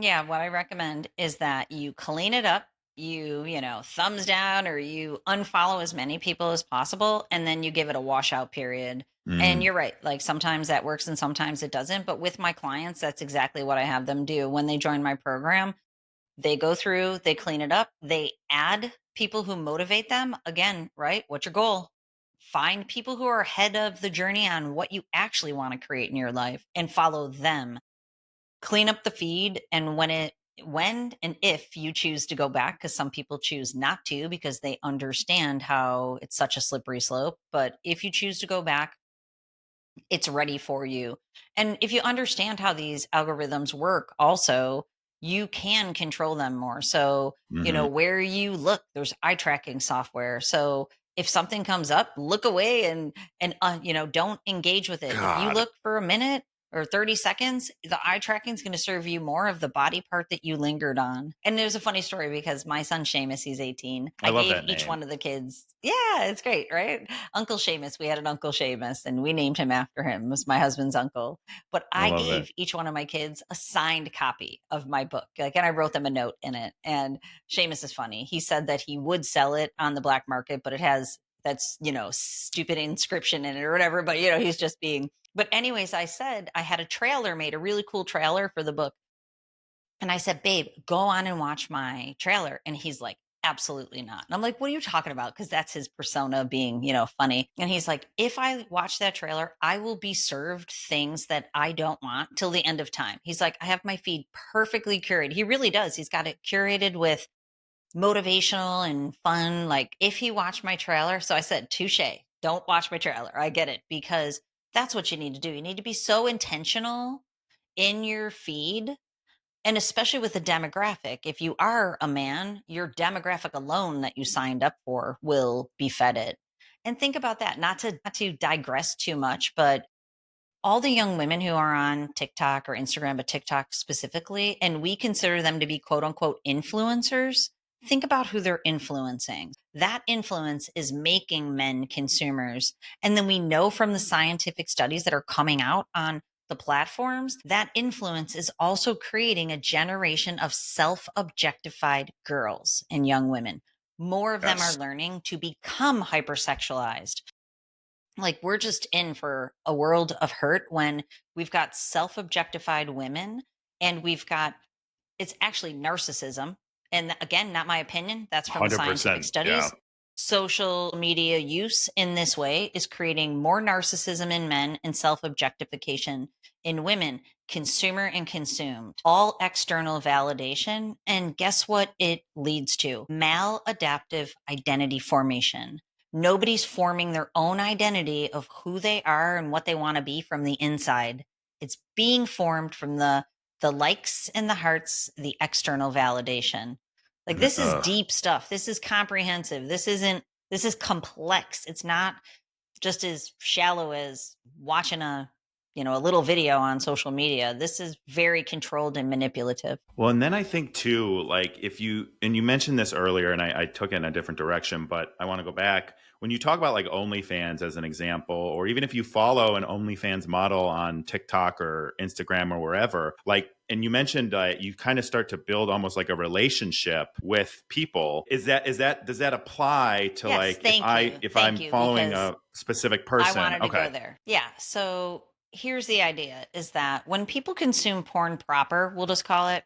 Yeah, what I recommend is that you clean it up, thumbs down or you unfollow as many people as possible, and then you give it a washout period. And Mm, you're right, like sometimes that works and sometimes it doesn't. But with my clients, that's exactly what I have them do when they join my program. They go through, they clean it up, they add people who motivate them. Again, right? What's your goal? Find people who are ahead of the journey on what you actually want to create in your life and follow them. Clean up the feed, and when and if you choose to go back, because some people choose not to because they understand how it's such a slippery slope, but if you choose to go back, it's ready for you. And if you understand how these algorithms work, also, you can control them more. So, hmm. where you look, there's eye tracking software. So, if something comes up, look away and don't engage with it. If you God, look for a minute or 30 seconds, the eye tracking is going to serve you more of the body part that you lingered on. And there's a funny story because my son Seamus, he's 18. I I love gave that each name. one of the kids, yeah, it's great, right? Uncle Seamus. We had an Uncle Seamus and we named him after him. It was my husband's uncle. But I I love it. gave each one of my kids a signed copy of my book. And I wrote them a note in it. And Seamus is funny. He said that he would sell it on the black market, but it has stupid inscription in it or whatever. But he's just being, but anyways, I said I had a trailer made, a really cool trailer for the book. And I said, babe, go on and watch my trailer. And he's like, absolutely not. And I'm like, what are you talking about? Because that's his persona being, funny. And he's like, if I watch that trailer, I will be served things that I don't want till the end of time. He's like, I have my feed perfectly curated. He really does. He's got it curated with motivational and fun. Like if he watched my trailer, so I said, touche, don't watch my trailer. I get it because that's what you need to do. You need to be so intentional in your feed, and especially with the demographic. If you are a man, your demographic alone that you signed up for will be fed it. And think about that, not to digress too much, but all the young women who are on TikTok or Instagram, but TikTok specifically, and we consider them to be quote unquote influencers, think about who they're influencing. That influence is making men consumers. And then we know from the scientific studies that are coming out on the platforms, that influence is also creating a generation of self objectified girls and young women. More of them are Yes. learning to become hypersexualized. Like we're just in for a world of hurt when we've got self-objectified women, and we've got, it's actually narcissism. And again, not my opinion, that's from the scientific 100%. Yeah. studies. Social media use in this way is creating more narcissism in men and self-objectification in women, consumer and consumed, all external validation. And guess what it leads to? Maladaptive identity formation. Nobody's forming their own identity of who they are and what they want to be from the inside. It's being formed from the likes and the hearts, the external validation. Like this is Ugh. deep stuff. This is comprehensive. This is complex. It's not just as shallow as watching a little video on social media. This is very controlled and manipulative. Well, and then I think too, like if you, and you mentioned this earlier, and I took it in a different direction, but I want to go back. When you talk about like OnlyFans as an example, or even if you follow an OnlyFans model on TikTok or Instagram or wherever, like, and you mentioned you kind of start to build almost like a relationship with people. Does that apply to Yes, like if thank you. if Thank I'm you following because a specific I person? wanted to go Okay. there. Yeah. So here's the idea is that when people consume porn proper, we'll just call it,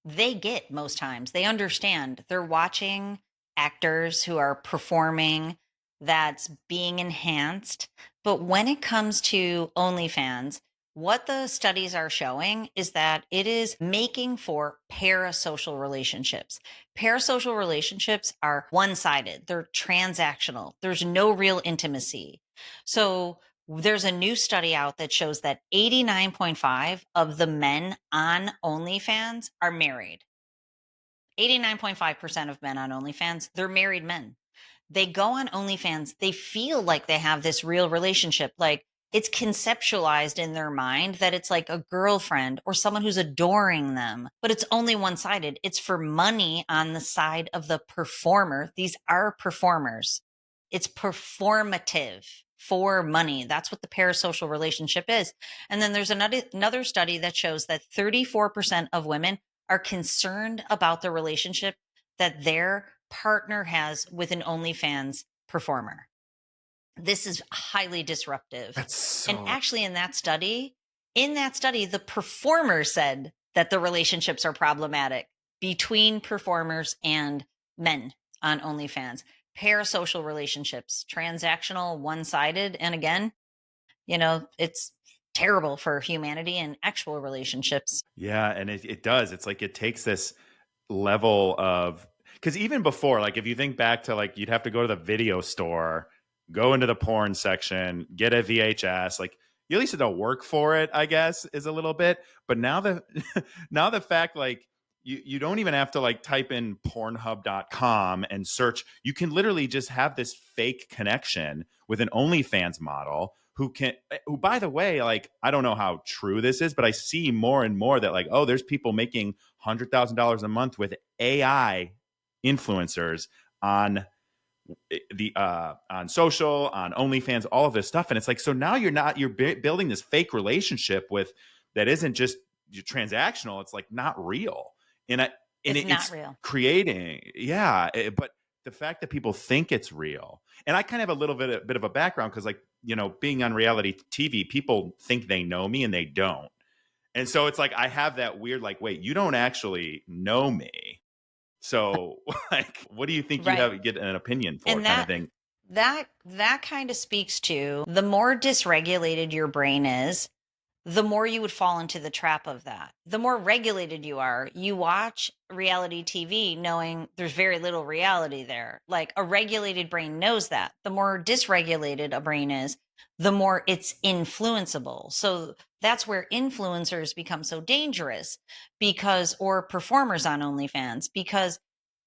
they get most times, they understand they're watching actors who are performing, that's being enhanced. But when it comes to OnlyFans, what the studies are showing is that it is making for parasocial relationships. Parasocial relationships are one sided, they're transactional, there's no real intimacy. So there's a new study out that shows that 89.5 of the men on OnlyFans are married. 89.5% of men on OnlyFans, they're married men. They go on OnlyFans, they feel like they have this real relationship. Like it's conceptualized in their mind that it's like a girlfriend or someone who's adoring them, but it's only one sided. It's for money on the side of the performer. These are performers. It's performative for money. That's what the parasocial relationship is. And then there's another study that shows that 34% of women are concerned about the relationship that their partner has with an OnlyFans performer. This is highly disruptive. That's And so actually in that study, the performer said that the relationships are problematic between performers and men on OnlyFans. Parasocial relationships, transactional, one-sided, and again, it's terrible for humanity and actual relationships. yeah, and it does. It's like it takes this level of, because even before, like if you think back to like you'd have to go to the video store, go into the porn section, get a VHS, like you at least had to work for it, I guess, is a little bit. But now the now the fact like you don't even have to like type in pornhub.com and search. You can literally just have this fake connection with an OnlyFans model who by the way, like I don't know how true this is, but I see more and more that like, oh, there's people making $100,000 a month with AI influencers on the on social, on OnlyFans, all of this stuff. And it's like, so now you're building this fake relationship with that isn't just transactional. It's like not real. And I, and It's not it's real. creating, yeah. But the fact that people think it's real, and I kind of have a little bit of a background because, like, being on reality TV, people think they know me and they don't. And so it's like I have that weird, like, wait, you don't actually know me. So, like, what do you think you Right. have get an opinion for, And kind of thing? that kind of speaks to the more dysregulated your brain is, the more you would fall into the trap of that. The more regulated you are, you watch reality TV knowing there's very little reality there. Like a regulated brain knows that. The more dysregulated a brain is, the more it's influenceable. So that's where influencers become so dangerous or performers on OnlyFans, because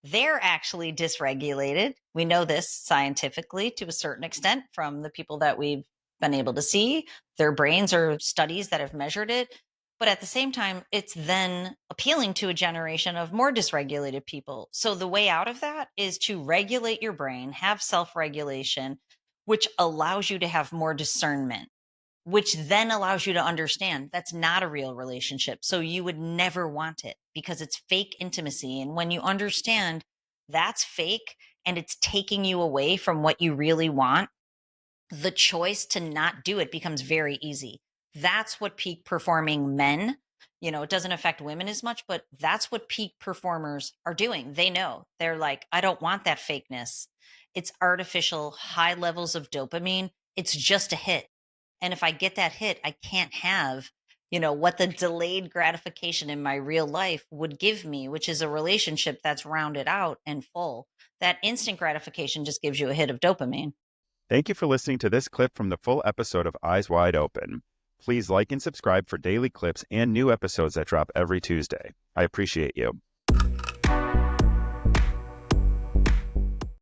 they're actually dysregulated. We know this scientifically to a certain extent from the people that we've been able to see. Their brains or studies that have measured it. But at the same time, it's then appealing to a generation of more dysregulated people. So the way out of that is to regulate your brain, have self regulation, which allows you to have more discernment, which then allows you to understand that's not a real relationship. So you would never want it because it's fake intimacy. And when you understand that's fake and it's taking you away from what you really want, the choice to not do it becomes very easy. That's what peak performing men, it doesn't affect women as much, but that's what peak performers are doing. They know. They're like, I don't want that fakeness. It's artificial, high levels of dopamine. It's just a hit. And if I get that hit, I can't have, what the delayed gratification in my real life would give me, which is a relationship that's rounded out and full. That instant gratification just gives you a hit of dopamine. Thank you for listening to this clip from the full episode of Eyes Wide Open. Please like and subscribe for daily clips and new episodes that drop every Tuesday. I appreciate you.